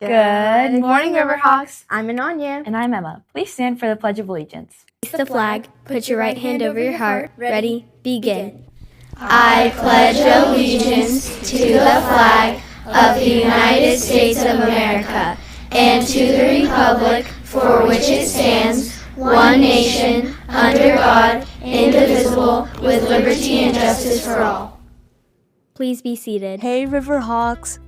Good morning, Riverhawks. I'm Ananya. And I'm Emma. Please stand for the Pledge of Allegiance. Raise the flag, put your right hand over your heart, ready, begin. I pledge allegiance to the flag of the United States of America and to the republic for which it stands, one nation, under God, indivisible, with liberty and justice for all. Please be seated. Hey Riverhawks!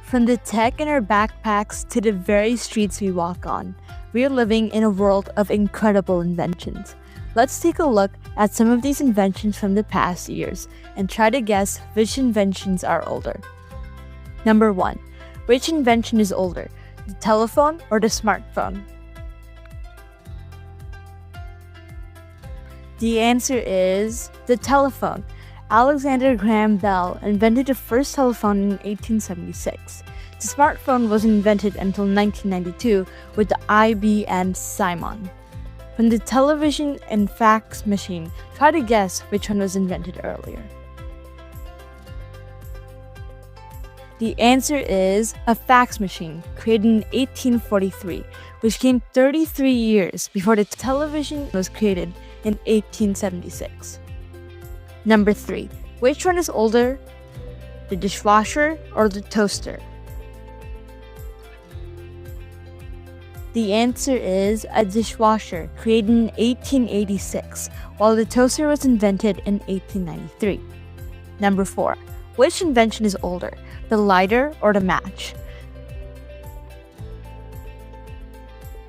From the tech in our backpacks to the very streets we walk on, we are living in a world of incredible inventions. Let's take a look at some of these inventions from the past years and try to guess which inventions are older. Number 1. Which invention is older, the telephone or the smartphone? The answer is the telephone. Alexander Graham Bell invented the first telephone in 1876. The smartphone wasn't invented until 1992 with the IBM Simon. From the television and fax machine, try to guess which one was invented earlier. The answer is a fax machine, created in 1843, which came 33 years before the television was created in 1876. Number 3. Which one is older, the dishwasher or the toaster? The answer is a dishwasher, created in 1886, while the toaster was invented in 1893. Number 4. Which invention is older, the lighter or the match?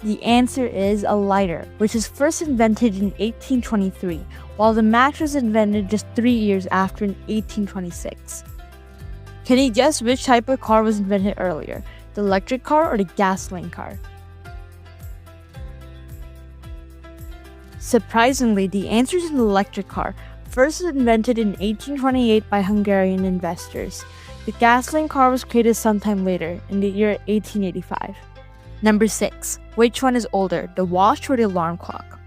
The answer is a lighter, which was first invented in 1823, while the match was invented just 3 years after in 1826. Can you guess which type of car was invented earlier, the electric car or the gasoline car? Surprisingly, the answer is an electric car, first invented in 1828 by Hungarian investors. The gasoline car was created sometime later, in the year 1885. Number 6. Which one is older, the watch or the alarm clock?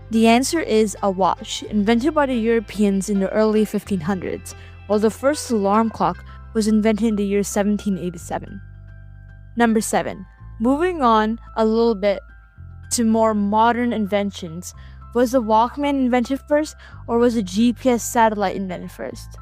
The answer is a watch, invented by the Europeans in the early 1500s, while the first alarm clock was invented in the year 1787. Number 7. Moving on a little bit to more modern inventions, was the Walkman invented first or was the GPS satellite invented first?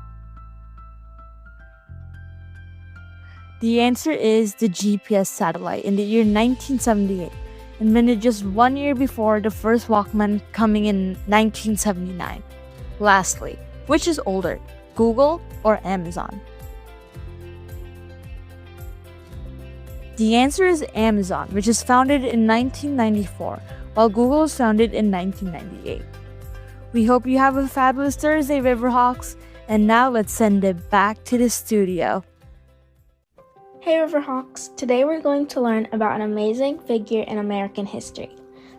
The answer is the GPS satellite in the year 1978, invented just 1 year before the first Walkman coming in 1979. Lastly, which is older, Google or Amazon? The answer is Amazon, which was founded in 1994, while Google was founded in 1998. We hope you have a fabulous Thursday, Riverhawks, and now let's send it back to the studio. Hey Riverhawks, today we're going to learn about an amazing figure in American history,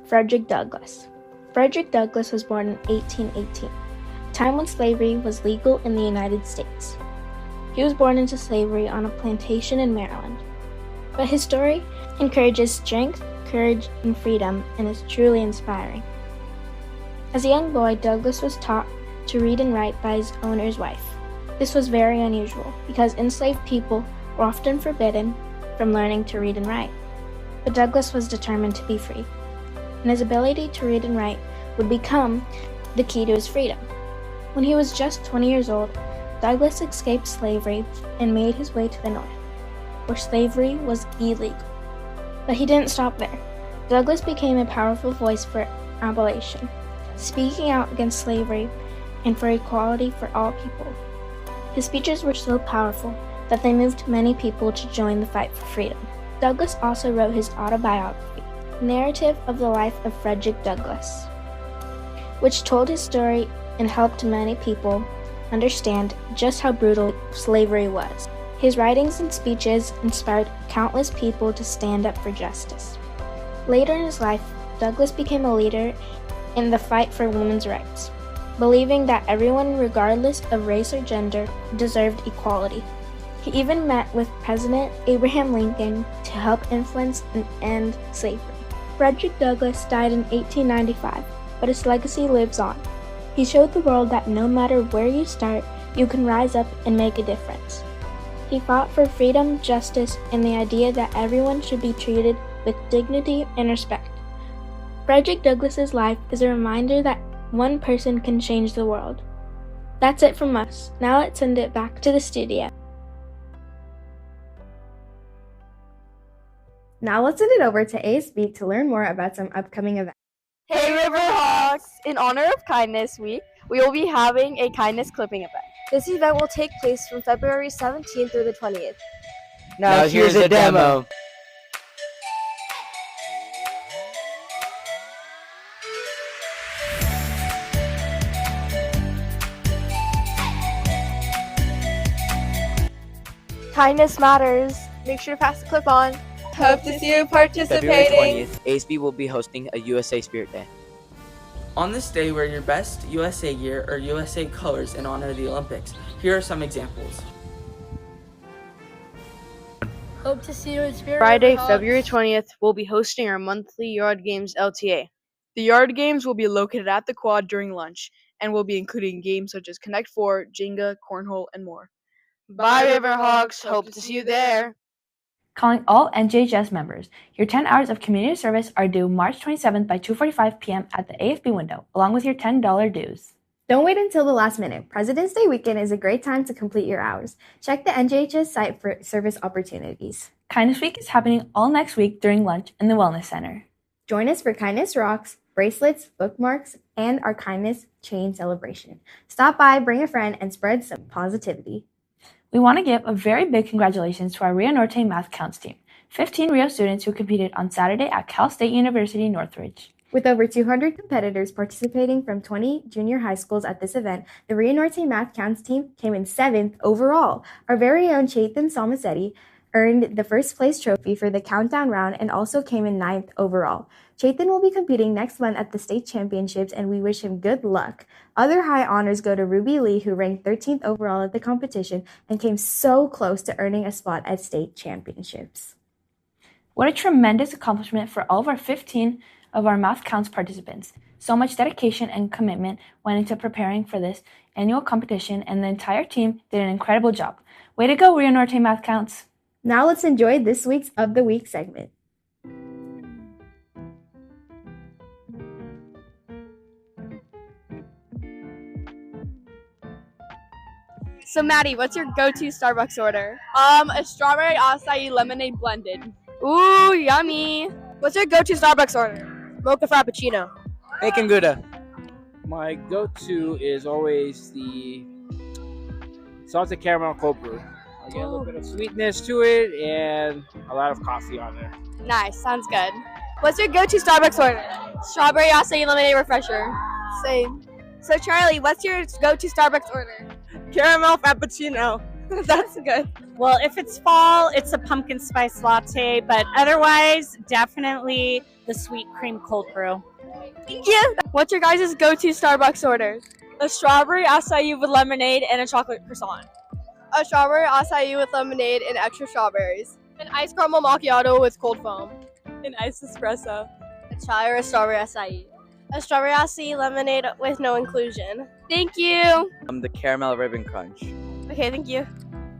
Frederick Douglass. Frederick Douglass was born in 1818, a time when slavery was legal in the United States. He was born into slavery on a plantation in Maryland, but his story encourages strength, courage, and freedom, and is truly inspiring. As a young boy, Douglass was taught to read and write by his owner's wife. This was very unusual because enslaved people were often forbidden from learning to read and write. But Douglass was determined to be free, and his ability to read and write would become the key to his freedom. When he was just 20 years old, Douglass escaped slavery and made his way to the North, where slavery was illegal. But he didn't stop there. Douglass became a powerful voice for abolition, speaking out against slavery and for equality for all people. His speeches were so powerful that they moved many people to join the fight for freedom. Douglass also wrote his autobiography, Narrative of the Life of Frederick Douglass, which told his story and helped many people understand just how brutal slavery was. His writings and speeches inspired countless people to stand up for justice. Later in his life, Douglass became a leader in the fight for women's rights, believing that everyone, regardless of race or gender, deserved equality. He even met with President Abraham Lincoln to help influence and end slavery. Frederick Douglass died in 1895, but his legacy lives on. He showed the world that no matter where you start, You can rise up and make a difference. He fought for freedom, justice, and the idea that everyone should be treated with dignity and respect. Frederick Douglass's life is a reminder that one person can change the world. That's it from us. Now let's send it back to the studio. Now let's send it over to ASB to learn more about some upcoming events. Hey Riverhawks! In honor of Kindness Week, we will be having a kindness clipping event. This event will take place from February 17th through the 20th. Now here's a demo. Kindness matters. Make sure to pass the clip on. Hope to see you participating. February 20th, ASB will be hosting a USA Spirit Day. On this day, wear your best USA gear or USA colors in honor of the Olympics. Here are some examples. Hope to see you in spirit. Friday, February 20th, we'll be hosting our monthly Yard Games LTA. The Yard Games will be located at the Quad during lunch and will be including games such as Connect 4, Jenga, Cornhole, and more. Bye, Riverhawks. Hope to see you there. Calling all NJHS members, your 10 hours of community service are due March 27th by 2:45 p.m. at the AFB window, along with your $10 dues. Don't wait until the last minute. President's Day weekend is a great time to complete your hours. Check the NJHS site for service opportunities. Kindness Week is happening all next week during lunch in the Wellness Center. Join us for Kindness Rocks, bracelets, bookmarks, and our Kindness Chain celebration. Stop by, bring a friend, and spread some positivity. We want to give a very big congratulations to our Rio Norte Math Counts team, 15 Rio students who competed on Saturday at Cal State University Northridge. With over 200 competitors participating from 20 junior high schools at this event, the Rio Norte Math Counts team came in 7th overall. Our very own Chede Papisetty earned the first place trophy for the countdown round and also came in 9th overall. Chaitan will be competing next month at the state championships, and we wish him good luck. Other high honors go to Ruby Lee, who ranked 13th overall at the competition and came so close to earning a spot at state championships. What a tremendous accomplishment for all of our 15 of our Math Counts participants. So much dedication and commitment went into preparing for this annual competition, and the entire team did an incredible job. Way to go, Rio Norte Math Counts! Now let's enjoy this week's Of the Week segment. So Maddie, what's your go-to Starbucks order? A strawberry acai lemonade blended. Ooh, yummy. What's your go-to Starbucks order? Mocha frappuccino. Bacon Gouda. My go-to is always the salted caramel cold brew. I get a little bit of sweetness to it and a lot of coffee on there. Nice, sounds good. What's your go-to Starbucks order? Strawberry acai lemonade refresher. Same. So Charlie, what's your go-to Starbucks order? Caramel frappuccino. That's good. Well, if it's fall, it's a pumpkin spice latte, but otherwise, definitely the sweet cream cold brew. Thank you. What's your guys' go-to Starbucks order? A strawberry acai with lemonade and a chocolate croissant. A strawberry acai with lemonade and extra strawberries. An iced caramel macchiato with cold foam. An iced espresso. A chai or a strawberry acai. A strawberry acai lemonade with no inclusion. Thank you. The caramel ribbon crunch. Okay, thank you.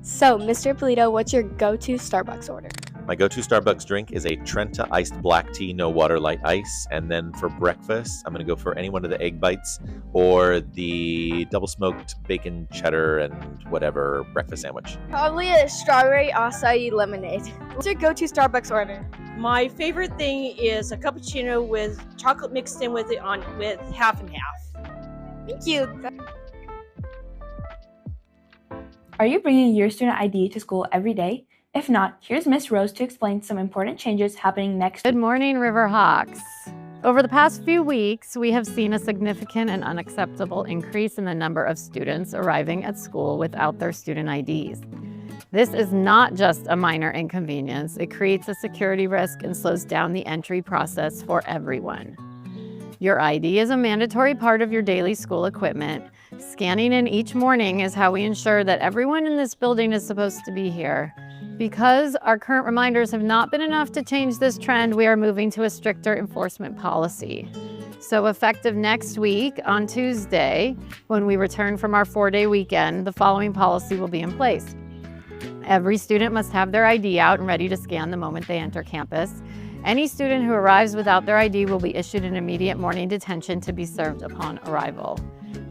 So, Mr. Ippolito, what's your go-to Starbucks order? My go-to Starbucks drink is a Trenta iced black tea, no water, light ice. And then for breakfast, I'm going to go for any one of the egg bites or the double smoked bacon cheddar and whatever breakfast sandwich. Probably a strawberry acai lemonade. What's your go-to Starbucks order? My favorite thing is a cappuccino with chocolate mixed in with it with half and half. Thank you. Are you bringing your student ID to school every day? If not, here's Miss Rose to explain some important changes happening next week. Good morning, Riverhawks. Over the past few weeks, we have seen a significant and unacceptable increase in the number of students arriving at school without their student IDs. This is not just a minor inconvenience. It creates a security risk and slows down the entry process for everyone. Your ID is a mandatory part of your daily school equipment. Scanning in each morning is how we ensure that everyone in this building is supposed to be here. Because our current reminders have not been enough to change this trend, we are moving to a stricter enforcement policy. So effective next week on Tuesday, when we return from our 4-day weekend, the following policy will be in place. Every student must have their ID out and ready to scan the moment they enter campus. Any student who arrives without their ID will be issued an immediate morning detention to be served upon arrival.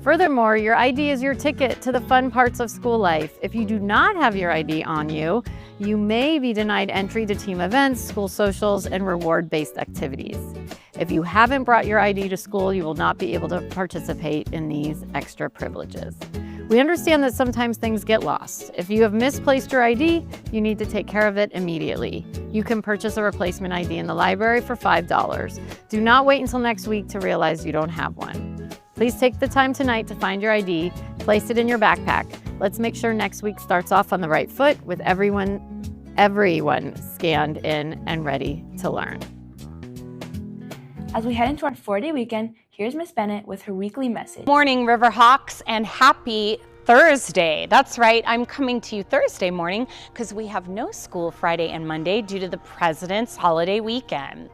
Furthermore, your ID is your ticket to the fun parts of school life. If you do not have your ID on you, you may be denied entry to team events, school socials, and reward-based activities. If you haven't brought your ID to school, you will not be able to participate in these extra privileges. We understand that sometimes things get lost. If you have misplaced your ID, you need to take care of it immediately. You can purchase a replacement ID in the library for $5. Do not wait until next week to realize you don't have one. Please take the time tonight to find your ID, place it in your backpack. Let's make sure next week starts off on the right foot with everyone scanned in and ready to learn. As we head into our 4-day weekend, here's Miss Bennett with her weekly message. Morning, Riverhawks, and happy Thursday. That's right, I'm coming to you Thursday morning because we have no school Friday and Monday due to the President's holiday weekend.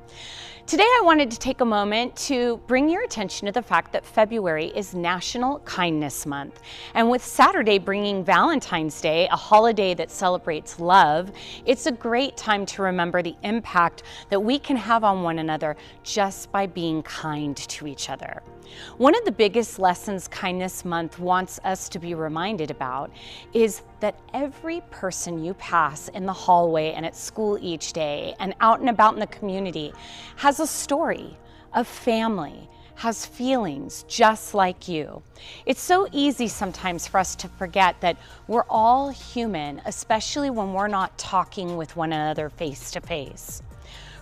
Today I wanted to take a moment to bring your attention to the fact that February is National Kindness Month. And with Saturday bringing Valentine's Day, a holiday that celebrates love, it's a great time to remember the impact that we can have on one another just by being kind to each other. One of the biggest lessons Kindness Month wants us to be reminded about is that every person you pass in the hallway and at school each day and out and about in the community has a story, a family, has feelings just like you. It's so easy sometimes for us to forget that we're all human, especially when we're not talking with one another face to face.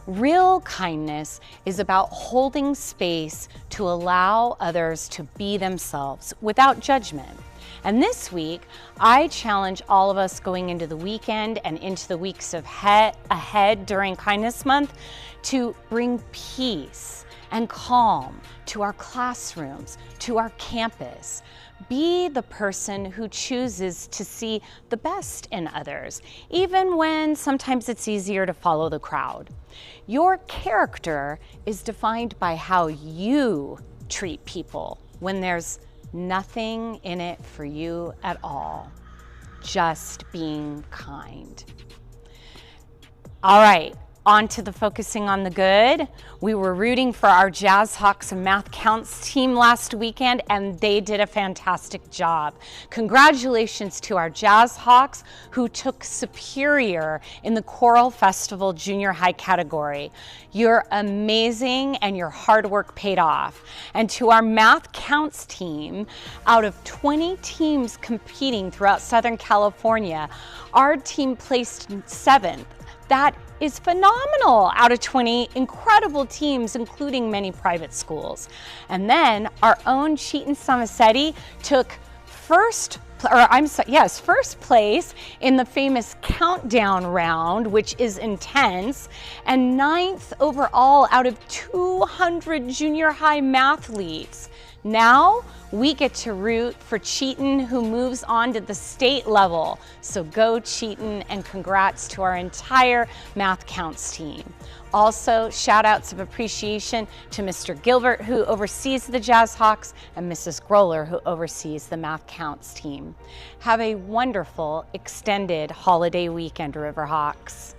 Real kindness is about holding space to allow others to be themselves without judgment. And this week, I challenge all of us going into the weekend and into the weeks ahead during Kindness Month to bring peace and calm to our classrooms, to our campus. Be the person who chooses to see the best in others, even when sometimes it's easier to follow the crowd. Your character is defined by how you treat people when there's nothing in it for you at all. Just being kind. All right. On to the focusing on the good. We were rooting for our Jazz Hawks and Math Counts team last weekend, and they did a fantastic job. Congratulations to our Jazz Hawks, who took Superior in the Choral Festival Junior High category. You're amazing, and your hard work paid off. And to our Math Counts team, out of 20 teams competing throughout Southern California, our team placed 7th. That is phenomenal out of 20 incredible teams, including many private schools. And then our own Cheaton Samosetti took first place in the famous countdown round, which is intense, and 9th overall out of 200 junior high mathletes. Now we get to root for Cheaton, who moves on to the state level. So go Cheaton, and congrats to our entire Math Counts team. Also, shout outs of appreciation to Mr. Gilbert, who oversees the Jazz Hawks, and Mrs. Groller, who oversees the Math Counts team. Have a wonderful extended holiday weekend, Riverhawks.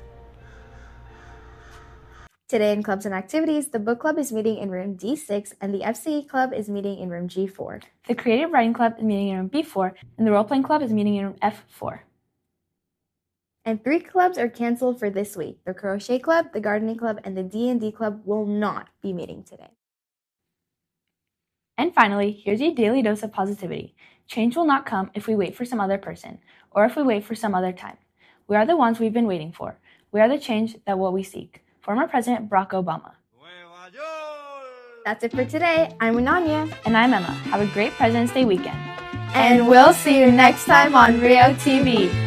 Today in clubs and activities, the book club is meeting in room D6 and the FCE club is meeting in room G4. The creative writing club is meeting in room B4 and the role-playing club is meeting in room F4. And 3 clubs are canceled for this week. The crochet club, the gardening club, and the D&D club will not be meeting today. And finally, here's your daily dose of positivity. Change will not come if we wait for some other person or if we wait for some other time. We are the ones we've been waiting for. We are the change that what we seek. Former President Barack Obama. That's it for today. I'm Ananya. And I'm Emma. Have a great President's Day weekend. And we'll see you next time on RioTV.